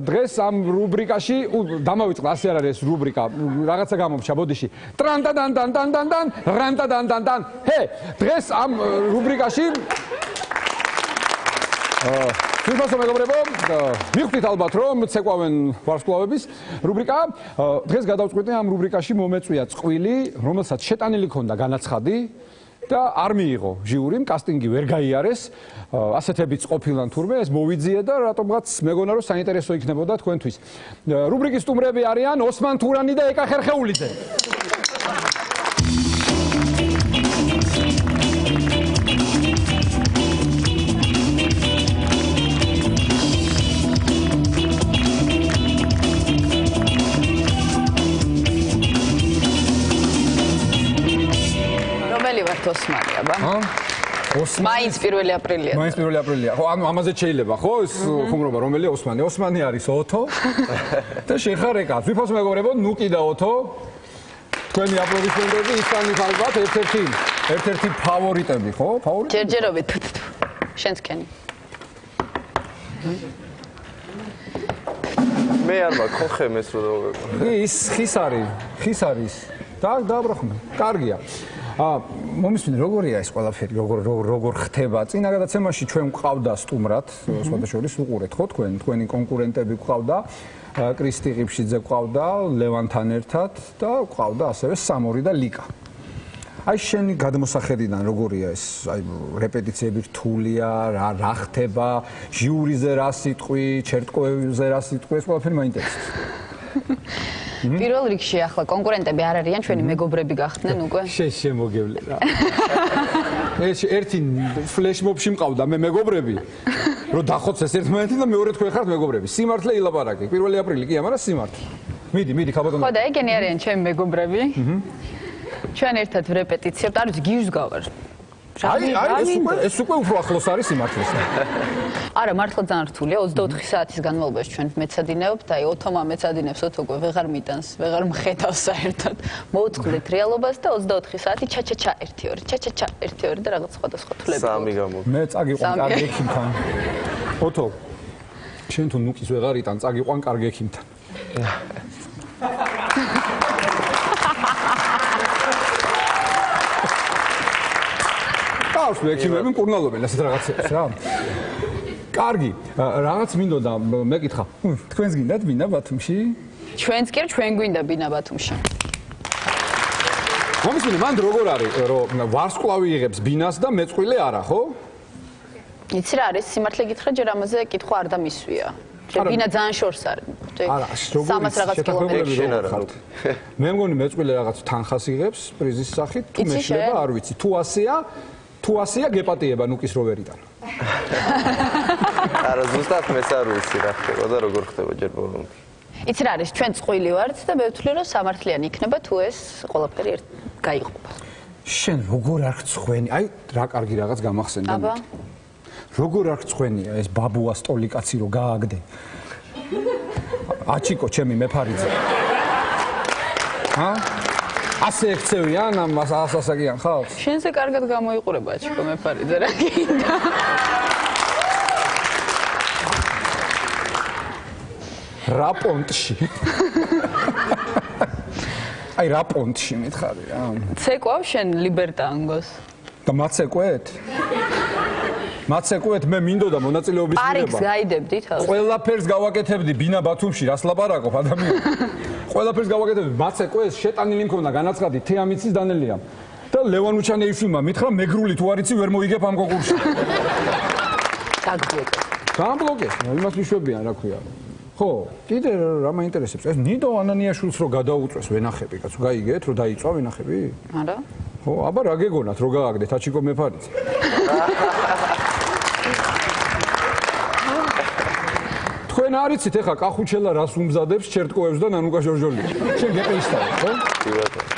Speaker 3: დღეს ამ რუბრიკაში დამავიწყდა, ასე არ არის ეს რუბრიკა, რაღაცა გამომჩა ბოდიში. დან. ჰე, დღეს ამ რუბრიკაში თვითონ მეგობრებო, მივხვდით ალბათ რომ ცეკვავენ ვარსკვლავების რუბრიკა. დღეს გადავწყვიტე ამ რუბრიკაში მომეწვია წყვილი, რომელსაც შეტანილი ქონდა განაცხადი და არ მიიღო ჟიურიმ, კასტინგი ვერ გაიარეს. ასეთებიც ყოფილან თურმე, ეს მოვიძიე და რატომღაც მეგონა რომ საინტერესო იქნებოდა თქვენთვის. რუბრიკის სტუმრები არიან ოსმან თურანი და ეკა ხერხეულიძე.
Speaker 9: ოსმანი აბა. მაინც 1 აპრილია.
Speaker 3: მაინც 1 აპრილია. ხო, ანუ ამაზე შეიძლება, ხო? ეს ხუმრობა რომელი ოსმანი? ოსმანი არის ოთო. და შეხარ ეკა. ვიფოს მეგობრებო, ნუ კიდე ოთო. თქვენი აპლოდისმენტები ისანი ალბათ ერთ-ერთი ფავორიტები, ხო? ფავორიტები.
Speaker 9: ჯერჯერობით. შენც ქენი.
Speaker 7: მე არ მაქვს ხო ხემეს რომ
Speaker 3: ის ხის არის. დააბრახმე. კარგია. მომისმინე როგორია ეს ყველაფერი, როგორ ხდება? წინა გადაცემაში ჩვენ გვყავდა სტუმრად, სხვადასხვა უყურეთ ხო თქვენი კონკურენტები გვყავდა, კრისტი ყიფშიძე გვყავდა, ლევანთან ერთად და გვყავდა ასევე სამორი და ლიკა. აი შენი გადმოსახედიდან როგორია ეს, აი რეპეტიციები რთულია, რა ხდება, ჟიურიზე რა სიტყვი, ჩერტკოებზე რა სიტყვი, ეს ყველაფერი მაინტერესებს.
Speaker 9: პირველ რიგში ახლა კონკურენტები არ არიან, ჩვენი მეგობრები გახდნენ უკვე.
Speaker 3: შემოგევლე რა. ეს ერთი ფლეშმობში მყავდა მე მეგობრები, რომ დახოცეს ერთმანეთი და მეორე თქვენ ხართ მეგობრები. სიმართლე ილაპარაკე. 1 აპრილი კი, მაგრამ სიმართლე. მიდი ქაბატონო.
Speaker 9: ხო და ეგენი არიან ჩემი მეგობრები. ჩვენ ერთად რეპეტიციებთ, არ ვიცი, გიჟს გავარ.
Speaker 3: ეს უკვე უფრო ახლოს არის სიმართლეს.
Speaker 9: არა, მართლა ძალიან რთულია. 24 საათის განმავლობაში ჩვენ მეცადინეობთ, აი ოთომა მეცადინებს, ოთოგვე ვეღარ მიტანს, ვეღარ მხედავს საერთოდ. მოვწყდით რეალობას და 24 საათი ჩაჩაჩა 1-2, ჩაჩაჩა 1-2 და რაღაც სხვადასხვა თვლები.
Speaker 7: სამი გამო.
Speaker 3: მე წაგიყვან კარგი ექიმთან. ოთო. შენ თუ ნუკის ვეღარ იტან, წაგიყვან კარგი ექიმთან. ყავს ექიმები მკურნალობენ ასეთ რაღაცებს რა. კარგი, რაღაც მინდოდა მეკითხა. თქვენს გინდათ ბინა ბათუმში?
Speaker 9: ჩვენც კი ჩვენ გვინდა ბინა ბათუმში.
Speaker 3: მომისმინე, მანდ როგორ არის, რომ ვარსკვლავი იღებს ბინას და მეწყვილე არა, ხო?
Speaker 9: იცი რა არის, სიმართლე გითხრა, ჯერ ამაზე კითხვა არ დამისვია. ბინა ძალიან შორს არის.
Speaker 3: არა,
Speaker 9: სამას რაღაც კილომეტრში
Speaker 7: შენ არა.
Speaker 3: მე მგონი მეწყვილე რაღაც თანხას იღებს პრიზის სახით, თუ მეშლება, არ ვიცი, თუ ასეა გეპატიება ნუკის როვერიდან.
Speaker 7: არა, ზუსტად მეც არ ვიცი რა ხდება და როგორ ხდება ჯერ ბოლომდე.
Speaker 9: იცი რა არის, ჩვენ წყვილი ვართ და მე ვთვლი რომ სამართლიანი იქნება თუ ეს ყველაფერი გაიყოფა.
Speaker 3: შენ როგორ არ გწხვენი? აი რა კარგი რაღაც გამახსენდა.
Speaker 9: აბა.
Speaker 3: როგორ არ გწხვენია ეს ბაბუა სტოლიკაცი რო გააგდე. აჩიკო ჩემი მეფარიძე. ჰა? ასე ექცევიან ამ ასაკიან ხალხს?
Speaker 9: შენზე კარგად გამოიყურება აჩიკო მეფარიძე რა გინდა.
Speaker 3: რა პონტში? აი რა პონტში მითხარი რა.
Speaker 9: ცეკვავ შენ ლიბერტანგოს.
Speaker 3: და მაცეკვეთ? მაცეკვეთ მე მინდოდა მონაწილეობის მიღება.
Speaker 9: პარიკს გაიდებდი თავს.
Speaker 3: ყველაფერს გავაკეთებდი ბინა ბათუმში, რას ლაპარაკობ ადამიანი. ყველაფერს გავაკეთებდი, მაცეკვეს შეტანილი მქონდა განაცხადი თეამიცის დანელიამ. და ლევან უჩანეიშვილმა მითხრა მეგრული თუ არიცი ვერ მოიგებ ამ კონკურსში.
Speaker 9: დაგბლოკე.
Speaker 3: გამბლოკეს, იმას მიშვებიან რა ქვია. ხო, კიდე რა მაინტერესებს? ეს ნიდო ანანიაშვილს რო გადაუწვეს ვენახები, კაცო, გაიგეთ რომ დაიწვა ვენახები?
Speaker 9: არა.
Speaker 3: ხო, აბა რა გეგონათ რო გააგდეთ აჩიკო მეფარიძე. თქვენ არიცით ეხა კახუჩელა რას უმზადებს ჩერტკოებს და ნანუკა ჟორჟოლია. შენ გეყეისთავე, ხო?
Speaker 7: კი ბატონო.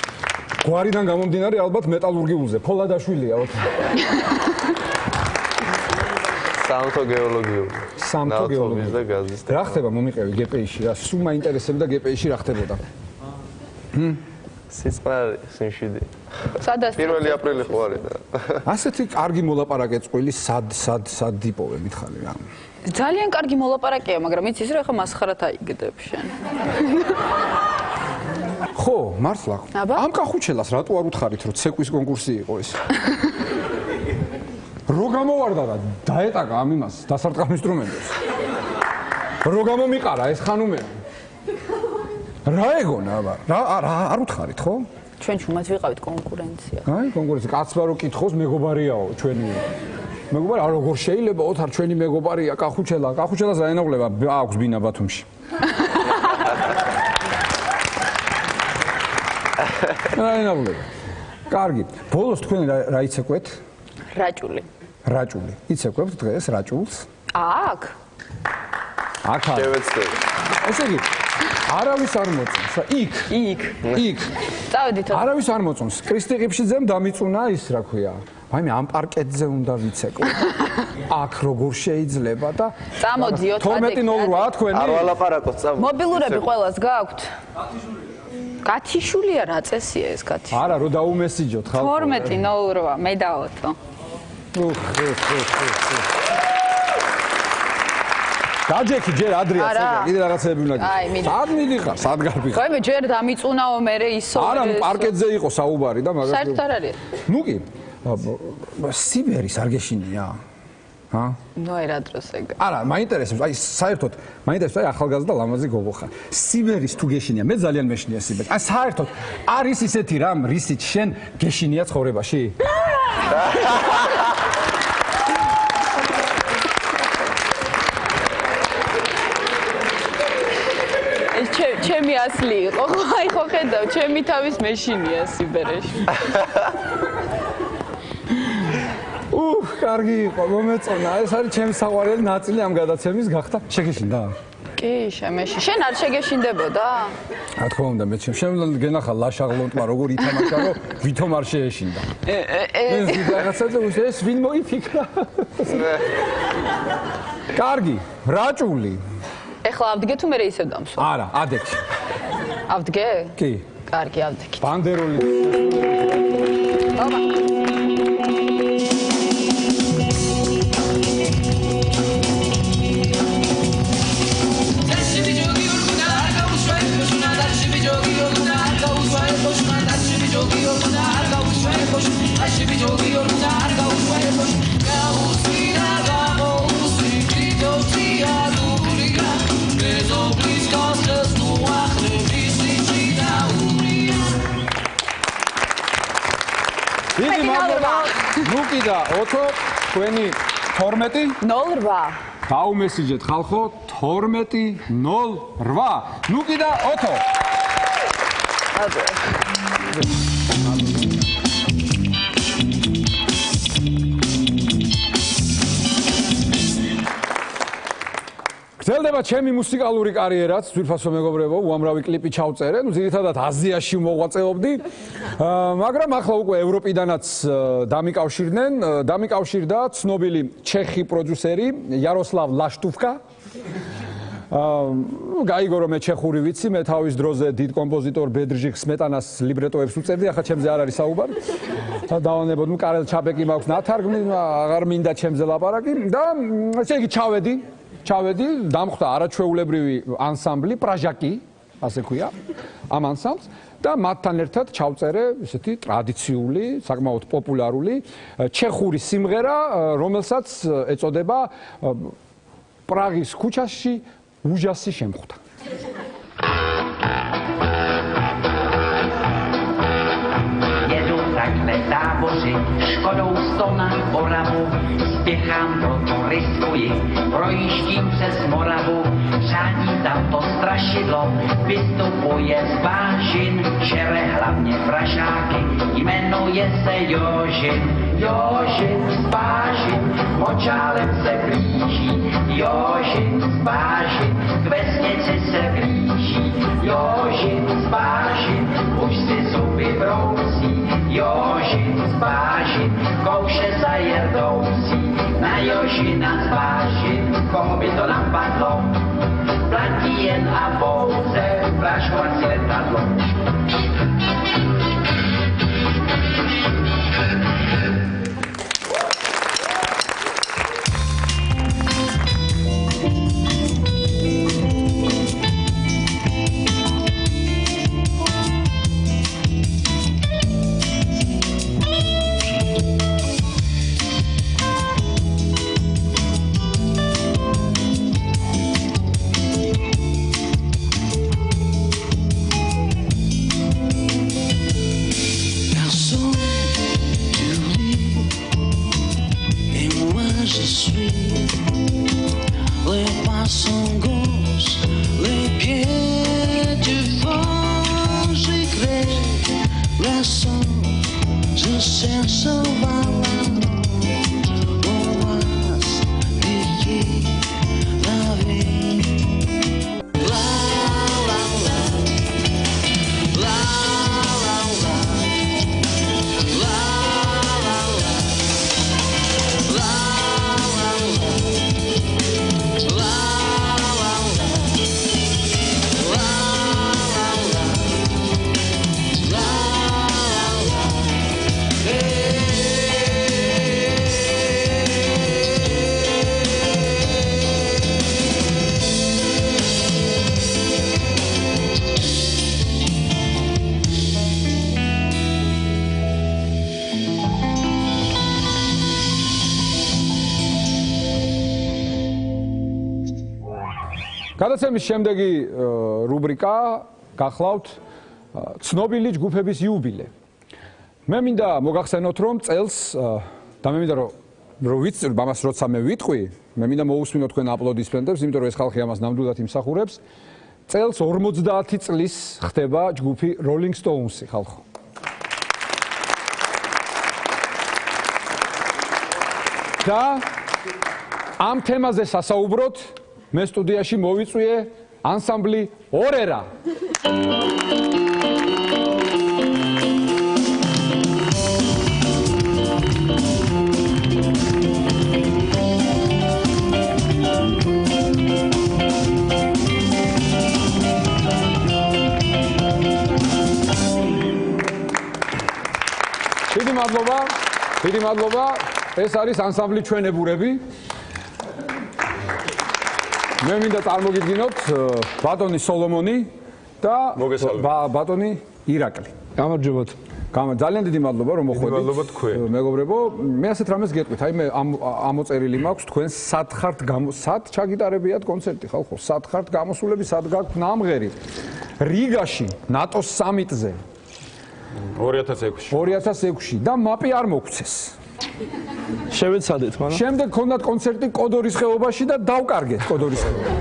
Speaker 3: გვარიდან გამომდინარე ალბათ მეტალურგიულზე, ფოლადაშვილია ოთო.
Speaker 7: სამთო გეოლოგიური.
Speaker 3: სამთო გეოლოგიური
Speaker 7: და გაზის.
Speaker 3: რა ხდება მომიყევი გპ-ში რა? სულ მაინტერესებდა გპ-ში რა ხდებოდა?
Speaker 10: სიწყნარი სიმშვიდე.
Speaker 9: სადაც
Speaker 10: 1 აპრილი ხო არის და.
Speaker 3: ასეთი კარგი მოლაპარაკე წყვილი სად იპოვე მითხარი რა.
Speaker 9: ძალიან კარგი მოლაპარაკეა, მაგრამ იცის რა ხა მასხარად აიგდებ შენ.
Speaker 3: ხო, მართლა.
Speaker 9: აბა?
Speaker 3: ამ კახუჩელას რატო არ უთხარით რომ ცეკვის კონკურსი იყო ეს? რო გამოვარდა და დაეტაკა ამ იმას დასარტყამ ინსტრუმენტებს. რო გამომიყარა ეს ხანუმე. რა ეგონა აბა? რა არ უთხარით ხო?
Speaker 9: ჩვენ ჩუმად ვიყავით კონკურენცია.
Speaker 3: აი, კონკურსი კაცმა რო კითხოს მეგობარიაო ჩვენი. მეგობარი არ როგორ შეიძლება ოთარ ჩვენი მეგობარია კახუჩელას აენაღლება აქვს ბინა ბათუმში. აენაღლება. კარგი. ბოლოს თქვენ რა იცეკვეთ?
Speaker 9: რაჭული.
Speaker 3: რაჭული. იცეკვებთ დღეს რაჭულს?
Speaker 9: აქ.
Speaker 3: აქ.
Speaker 10: შევეცდები.
Speaker 3: ესე იგი არავის არ მოწონს. იქ.
Speaker 9: წავედით.
Speaker 3: არავის არ მოწონს. კრისტი ყიფშიძემ დამიწუნა ის რა ქვია. ვაიმე ამ პარკეტზე უნდა ვიცეკვო. აქ როგორ შეიძლება და
Speaker 9: წამოდიოთ
Speaker 3: 12:08 თქვენი
Speaker 10: არ ვალაპარაკოთ წამო.
Speaker 9: მობილურები ყველას გააქვთ? გათიშულია რა წესია ეს გათიშული?
Speaker 3: არა რო დაუმესიჯოთ ხალხო.
Speaker 9: 12:08 მე დავოთო.
Speaker 3: დაჯექი ჯერ ადრია ცოტა კიდე რაღაცები უნდა გიქო. სად მიდიხარ? სად გარბიხარ?
Speaker 9: ხოიმე ჯერ დამიწუნაო მე ისო.
Speaker 3: არა პარკეტზე იყო საუბარი და მაგას.
Speaker 9: საერთოდ არ არის.
Speaker 3: ნუ კი სიბერის არ გეშინია? ჰა?
Speaker 9: ნუ აი რა დროს ეგ.
Speaker 3: არა, მაინტერესებს, აი საერთოდ, მაინტერესებს აი ახალგაზრდა ლამაზი გოგო ხარ. სიბერის თუ გეშინია, მე ძალიან მეშინია სიბერი. აი საერთოდ არის ისეთი რამ, რისიც შენ გეშინია ცხოვრებაში?
Speaker 9: ეს ჩემი ასლი იყო, ხო აი ხო ხედავ, ჩემი თავის მეშინია სიბერეში.
Speaker 3: კარგი იყო, მომეწონა. ეს არის ჩემი საყვარელი ნაწილი ამ გადაცემის გახდა. შეგეშინდა?
Speaker 9: კი, შემეში. შენ არ შეგეშინდებოდა?
Speaker 3: რა თქმა უნდა, მე შემდგომ გენახა ლაშაღლონტმა როგორ ითამაშა, რომ ვითომ არ შეეშინდა. ეს რაღაცაზე ეს ვინ მოიფიქრა? კარგი, რაჭული.
Speaker 9: ეხლა ავდგე თუ მე ისევ დამსვა?
Speaker 3: არა, ადექი.
Speaker 9: ავდგე?
Speaker 3: კი.
Speaker 9: კარგი, ავდგე.
Speaker 3: ბანდეროლი.
Speaker 9: აბა.
Speaker 3: დიდი მადლობა. ნუ კიდე ოთო თქვენი 12:08 დაუმესიჯეთ ხალხო 12:08 ნუ კიდე ოთო გრძელდება ჩემი მუსიკალური კარიერაც, ძვირფასო მეგობრებო, უამრავი კლიპი ჩავწერე, ну ძირითადად აზიაში მოღვაწეობდი, მაგრამ ახლა უკვე ევროპიდანაც დამიკავშირდა ცნობილი ჩეხი პროდიუსერი იაროსლავ ლაშტუფკა. გაიგო რომ მე ჩეხური ვიცი, მე თავის დროზე დიდ კომპოზიტორ ბედრჟიხ სმეტანას ლიბრეტოებს უწერდი, ახლა ჩემზე არ არის საუბარი. დავანებოდ, ну კარელ ჩაპეკი მაქვს ნათარგმნი, აღარ მინდა ჩემზე ლაპარაკი და ესე იგი ჩავედი, დამხვდა არაჩვეულებრივი ანსამბლი პრაჟაკი, ასე ქვია, ამ ანსამბლს და მათთან ერთად ჩავწერე ესეთი ტრადიციული, საკმაოდ პოპულარული ჩეხური სიმღერა, რომელსაც ეწოდება პრაღის ქუჩაში უჟასი შემხვდა.
Speaker 11: Szkodą stona Orawu spiecham do turystuję, proiścim przez Morawu, żani tam to straszydło, wystupuje z Basin, sierę hlavnie frasiaki, imenuje se Jožin, Jožin z Basin, močálem se blíží, Jožin z Basin, k vesnici se blíží, Jožin z Basin, už si zuby brousí, Jožin z Basin, kouše za jerdousí, na Jožina z Basin, koho by to napadlo, blanqui en la pose, braccio accidentato.
Speaker 3: გადაცემის შემდეგი რუბრიკა გახლავთ ცნობილი ჯგუფების იუბილე. მე მინდა მოგახსენოთ, რომ წელს და მე მინდა რომ ვიცი, ამას როცა მე ვიტყვი, მე მინდა მოусმინოთ თქვენ აპლოდისმენტებს, იმიტომ რომ ეს ხალხი ამას ნამდვილად იმსახურებს. წელს 50 წლის ხდება ჯგუფი Rolling Stones-ი, ხალხო. და ამ თემაზე სასაუბროთ მე სტუდიაში მოვიწვიე ანსამბლი ორერა. დიდი მადლობა. ეს არის ანსამბლი ჩვენებურები. მე მინდა წარმოგიდგინოთ ბატონი სოლომონი და ბატონი ირაკლი. გამარჯობათ. ძალიან დიდი მადლობა რომ მოხვედით.
Speaker 1: მადლობა თქვენ.
Speaker 3: მეგობრებო, მე ასეთ რამეს გეტყვით. აი მე ამოწერილი მაქვს თქვენ სად ხართ სად ჩაგიტარებიათ კონცერტი ხალხო? სად ხართ გამოსულები, სად გაქვთ ნამღერი? რიგაში, ნატოს სამიტზე. 2006-ში და მაპი არ მოგცეს.
Speaker 6: შევეცადეთ, მაგრამ
Speaker 3: შემდეგ ქონდათ კონცერტი კოდორის ხეობაში და დავკარგეთ კოდორის ხეობაში.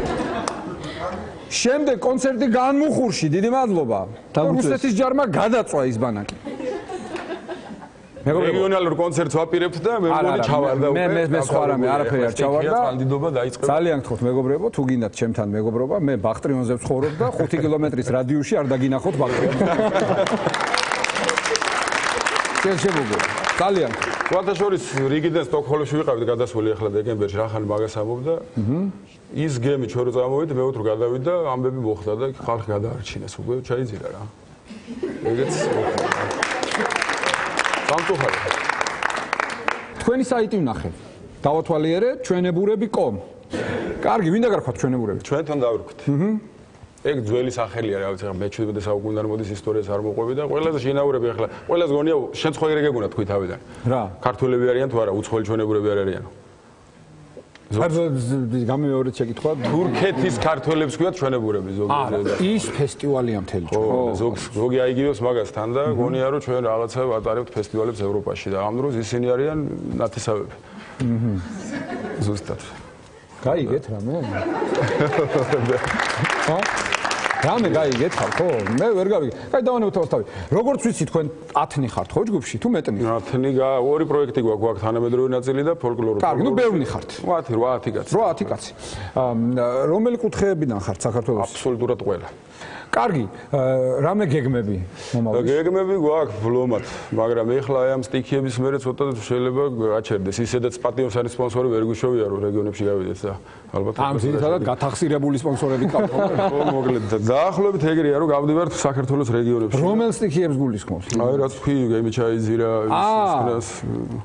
Speaker 3: შემდეგ კონცერტი განმუხურში, დიდი მადლობა. რუსეთის ჯარმა გადაწვა ის ბანაკი.
Speaker 1: რეგიონალურ კონცერტს ვაპირებთ და მე მგონი ჩავარდა უკვე.
Speaker 3: მე სხვა რამე არაფერი არ ჩავარდა.
Speaker 1: კანდიდობა დაიწყება.
Speaker 3: ძალიან გთხოვთ მეგობრებო, თუ გინდათ ჩემთან მეგობრობა, მე ბახტრიონზე ვცხოვრობ და 5 კილომეტრის რადიუსში არ დაგინახოთ ბახტრიონზე. შეიძლება ძალიან
Speaker 12: სხვათა შორის რიგიდან სტოკჰოლმში ვიყავით გადასული ახლა დეკემბერში რახან მაგას ამობდა. ის გემი ჩვენ რო წამოვიდით, მე ვთქვი გადავიდ და ამბები მოხდა და ხალხი გადაარჩინეს უკვე ჩაიძირა რა. ეგეც სამწუხაროდ.
Speaker 3: თქვენი საიტი ვნახე. დავათვალიერე ჩვენებურები.com. კარგი, ვინ დაგარქვათ ჩვენებურები?
Speaker 12: ჩვენთან დავირქვით. ეგ ძველი სახელია რა ვიცი, მე-17 საუკუნიდან მოდის ისტორიას არ მოყვები და ყველაზე შინაურები ახლა ყველაზე გონია შენ სხვა ეგრე გეგონა თქვი თავიდან.
Speaker 3: რა?
Speaker 12: ქართველები არიან თუ არა, უცხოელი ჩვენებურები არ არიან.
Speaker 3: გამეორეთ შეკითხვა.
Speaker 12: თურქეთის ქართველებს ქვიათ ჩვენებურები ზოგადად.
Speaker 3: ის ფესტივალია მთელი.
Speaker 12: ზოგი აიგივებს მაგასთან და გონია რომ ჩვენ რაღაცა ვატარებთ ფესტივალებს ევროპაში და ამ დროს ისინი არიან ნათესავები. ზუსტად.
Speaker 3: გაიგეთ რამე? ხო? რამე გაიგეთ ხალხო? მე ვერ გავიგე. კაი დავანებოთ თავი. როგორც ვიცი თქვენ 10-ნი ხართ ხო ჯგუფში თუ მეტნი?
Speaker 12: 10-ნი ორი პროექტი გვაქვს თანამედროვე ნაწილი და ფოლკლორი.
Speaker 3: კარგი, ნუ ბევრნი ხართ.
Speaker 12: 8 კაცი.
Speaker 3: 8 კაცი. რომელი კუთხეებიდან ხართ საქართველოს?
Speaker 12: აბსოლუტურად ყველა.
Speaker 3: კარგი, რამე გეგმები მომავლის?
Speaker 12: გეგმები გვაქვს ბლომად, მაგრამ ეხლა აი ამ სტიქიების მერე ცოტა შეიძლება გაჩერდეს. ისედაც პატიოსანი სპონსორი ვერ გვიშოვია რომ რეგიონებში გავიდეთ და ალბათ
Speaker 3: ამ ძირითადად გათახსირებული სპონსორები ყავთ.
Speaker 12: ხო, მოკლედ დაახლოებით ეგრეა რომ გავდივართ საქართველოს რეგიონებში.
Speaker 3: რომელ სტიქიებს გულისხმობს?
Speaker 12: აი რაც თქვი, გემი ჩაიზირა, ის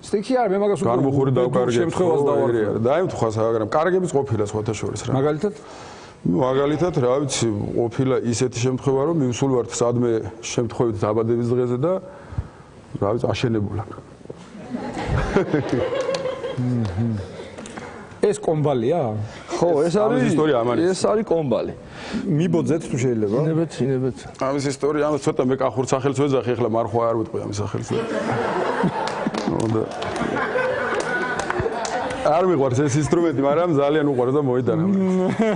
Speaker 3: სტიქი არ მე მაგას
Speaker 12: გარმოხური დავკარგეთ.
Speaker 3: შემთხვევას დავარქვი.
Speaker 12: დაემთხვა, მაგრამ კარგებიც ყოფილა სხვათა შორის რა.
Speaker 3: მაგალითად
Speaker 12: მაგალითად, რა ვიცი, ყოფილა ისეთი შემთხვევა, რომ მივსულ ვართ სადმე შემთხვევით დაბადების დღეზე და რა ვიცი, აშენებულა.
Speaker 3: ეს კომბალია?
Speaker 13: ხო, ეს არის
Speaker 12: ისტორია ამანი.
Speaker 13: ეს არის კომბალი.
Speaker 3: მიბოძეთ თუ შეიძლება?
Speaker 13: ნებეთ.
Speaker 12: ამის ისტორია, ამას ცოტა მე კახურ სახელს ვეძახი, ახლა მარხვა არ ვიტყვი ამის სახელს. არ მიყვარს ეს ინსტრუმენტი, მაგრამ ძალიან უყვარს და მოიტანა.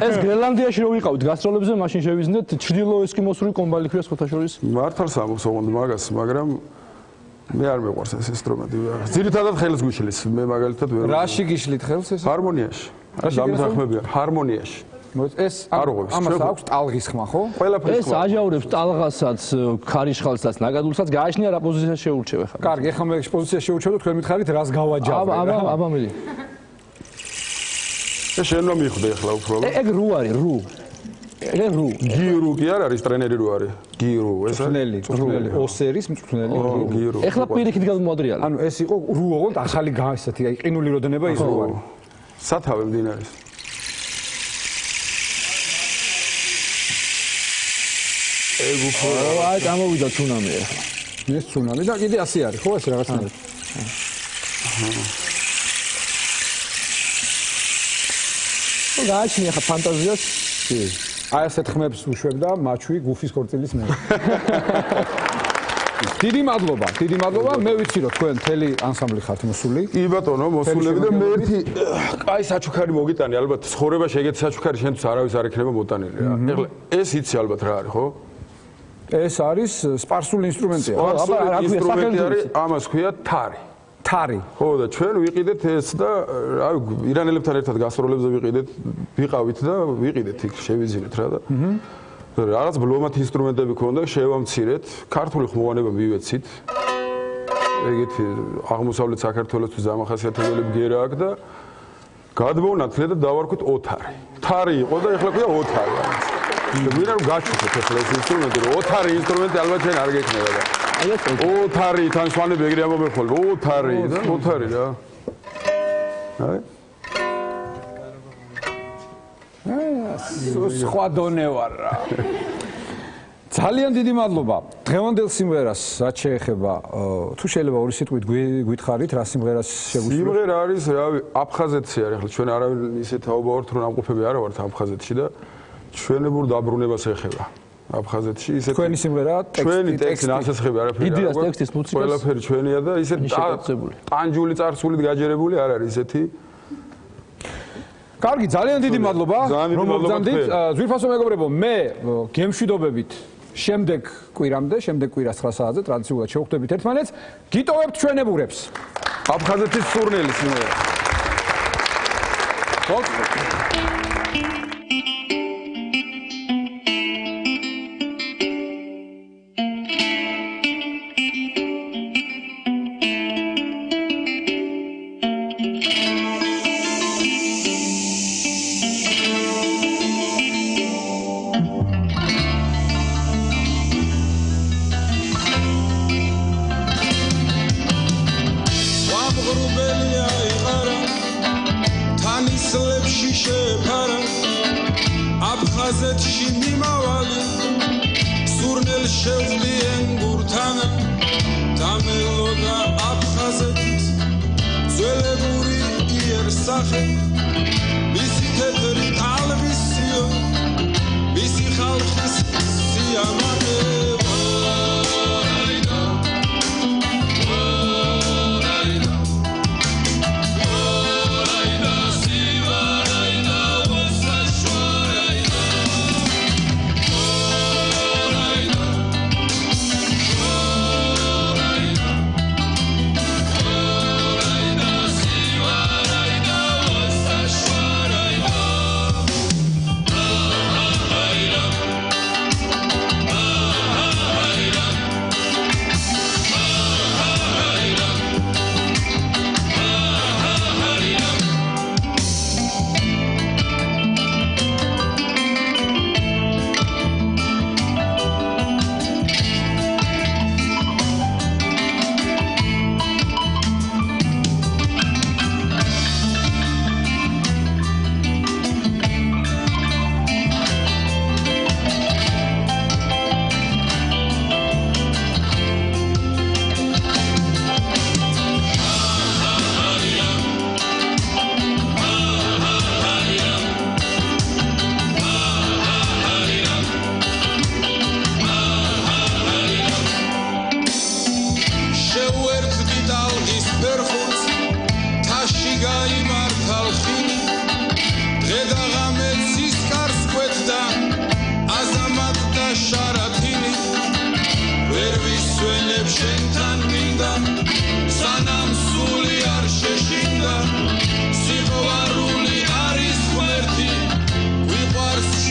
Speaker 13: ეს გრენლანდიაში რო ვიყავით გასტროლებზე, მაშინ შევიზნეთ ჩრდილო ესკიმოსური კომბალი ქვია სხვათა შორის.
Speaker 12: მართალს ამბობს ოღონდ მაგას, მაგრამ მე არ მიყვარს ეს ინსტრუმენტი. ძირითადად ხელს გვიშლის, მე მაგალითად ვერ.
Speaker 3: რაში გიშლით ხელს ეს?
Speaker 12: ჰარმონიაში. დამთანხმებია, ჰარმონიაში.
Speaker 3: ეს ამას აქვს ტალღის ხმა, ხო?
Speaker 13: ეს აჟაურებს ტალღასაც, ქარიშხალსაც, ნაგადულსაც გააჩნია რა პოზიციაში შეურჩევ ხარ.
Speaker 3: კარგი, ახლა მე პოზიციაში შევურჩევ და თქვენ მითხარით რას გავაჯავე.
Speaker 13: აბა მილი.
Speaker 12: ეს შენ რომ მიხვდე ახლა უფრო.
Speaker 13: ეგ ਰੂ არის, ਰੂ. ეგ ਰੂ.
Speaker 12: გიურუ კი არ არის ტრენერი რო არის. გიურუ, ეს არის
Speaker 3: წვრთნელი, ოსერის მწვრთნელი.
Speaker 12: გიურუ.
Speaker 13: ეხლა პირიქით გადმოადრიალე.
Speaker 3: ანუ ეს იყო ਰੂ ოღონდ ახალი ესეთი, აი ყინული როდენება ის რო არის.
Speaker 12: სათავე მდინარის. ეგ უფრო
Speaker 13: აი გამოვიდა ცუნამი ახლა.
Speaker 3: ეს ცუნამი და კიდე ასე არის, ხო ეს რაღაცნაირად.
Speaker 13: გააჩნია ხა ფანტაზიას.
Speaker 3: აი ასეთ ხმებს უშვებდა მაჩვი გუფის ქორწილის მე. დიდი მადლობა. მე ვიცი რომ თქვენ მთელი ანსამბლი ხართ მოსული.
Speaker 12: კი ბატონო, მოსულები და მე ერთი კაი საჩუქარი მოგიტანე, ალბათ ცხოვრებაში ეგეთი საჩუქარი შენთვის არავის არ ექნება მოტანილი რა. ეხლა ეს იცი ალბათ რა არის, ხო?
Speaker 3: ეს არის სპარსული ინსტრუმენტია.
Speaker 12: აბა ინსტრუმენტი არის, ამას ქვია თარი.
Speaker 3: თარი.
Speaker 12: ხო და ჩვენ ვიყიდეთ ეს და რავი ირანელებთან ერთად გასტროლებზე ვიყავით და ვიყიდეთ იქ შევიძინეთ რა და რაღაც ბლომად ინსტრუმენტები ქონდა, შევამცირეთ, ქართული ხმოვანება მივეცით. ეგეთი აღმოსავლეთ საქართველოსთვის დამახასიათებელი ბგერა აქვს და გადმოვნათლეთ და დავარქვით ოთარი. თარი იყო და ეხლა ქვია ოთარი. მინდა რომ გაჩვენოთ ახლა ეს ინსტრუმენტი, რომ ოთარი ინსტრუმენტი ალბათ ჩვენ არ გექნება და ოთარი თან სვანები ეგრე ამობეხვალ, ოთარი რა. აი
Speaker 3: სხვა დონე ვარ რა. ძალიან დიდი მადლობა. დღევანდელ სიმღერას რაც შეეხება, თუ შეიძლება ორი სიტყვით გითხარით, რა სიმღერას შეგვიძლია?
Speaker 12: სიმღერა არის, რავი, აფხაზეთში არის, ახლა ჩვენ არავინ ისე თაობავართ, რომ ამყოფები არ ვართ აფხაზეთში და ჩვენებურ დაბრუნებას ეხება. აფხაზეთში ისე
Speaker 3: თქვენი სიმღერა,
Speaker 12: ჩვენი ტექსტი ნასესხები არაფერი არ
Speaker 13: იდეას ტექსტის მუსიკას
Speaker 12: ყველაფერი ჩვენია და ისე ტანჯული წარსულით გაჯერებული არ არის ესეთი.
Speaker 3: კარგი, ძალიან დიდი მადლობა რომ მოგზავნით. ძვირფასო მეგობრებო, მე გემშვიდობებით შემდეგ კვირამდე, შემდეგ კვირას 9 საათზე ტრადიციულად შევხვდებით ერთმანეთს. გიტოვებთ ჩვენებურებს.
Speaker 12: აფხაზეთის სურნელი სიმღერა.
Speaker 5: აფხაზეთში მიმავალი სურნელ შევდიან გურთან დამელოდა აფხაზეთით ძველებური იერსახე მისი თეთრი ტალვისიო მისი ხალხის სიამაყე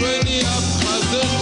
Speaker 5: ჩვენი აფხაზეთი